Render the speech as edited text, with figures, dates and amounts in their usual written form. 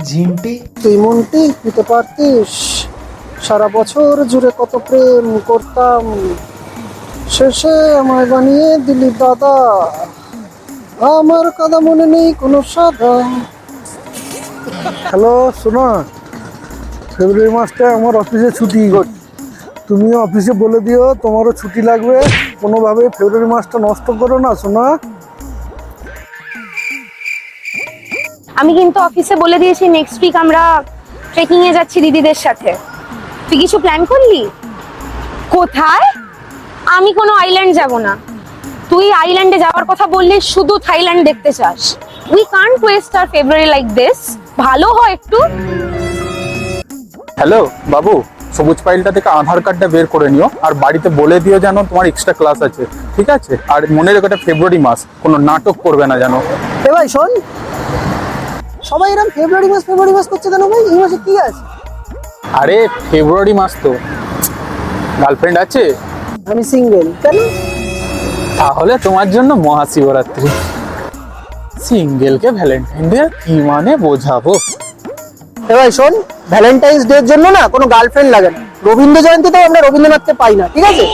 ঝিমটি তুই মনটি নিতে পারতিস, সারা বছর জুড়ে কত প্রেম করতাম, শেষে আমায় বানিয়ে দিলি দাদা, আমার কথা মনে নেই কোনো সাদা। হ্যালো, শোনো, ফেব্রুয়ারি মাসটা আমার অফিসে ছুটি। তুমিও অফিসে বলে দিও তোমারও ছুটি লাগবে, কোনোভাবে ফেব্রুয়ারি মাসটা নষ্ট করো না শোনা। আমি কিন্তু অফিসে বলে দিয়েছি নেক্সট উইক আমরা ট্রেকিং এ যাচ্ছি দিদিদের সাথে। তুই কিছু প্ল্যান করলি? কোথায়? আমি কোনো আইল্যান্ড যাব না। তুই আইল্যান্ডে যাওয়ার কথা বললি, শুধু থাইল্যান্ড দেখতে চাস। We can't waste our February like this. ভালো হয় একটু। হ্যালো বাবু, সবুজ ফাইলটা থেকে আধার কার্ডটা বের করে নিও, আর বাড়িতে বলে দিও যেন তোমার এক্সট্রা ক্লাস আছে, ঠিক আছে? আর মনে রেখো এটা ফেব্রুয়ারি মাস, কোনো নাটক করবে না যেন। এ ভাই শোন, সবাই এরকম ফেব্রুয়ারি মাস করছে কেন ভাই? এই মাসে কি আছে? আরে ফেব্রুয়ারি মাস তো। গার্লফ্রেন্ড আছে? আমি সিঙ্গেল। কেন? তাহলে তোমার জন্য মহাশিবরাত্রি। সিঙ্গেলকে ভ্যালেন্টাইন ডে কি মানে বোঝাবো? এ ভাই শোন, ভ্যালেন্টাইন্স ডে এর জন্য না কোনো গার্লফ্রেন্ড লাগে না। রবীন্দ্র জয়ন্তীতেও আমরা রবীন্দ্রনাথকে পাই না, ঠিক আছে?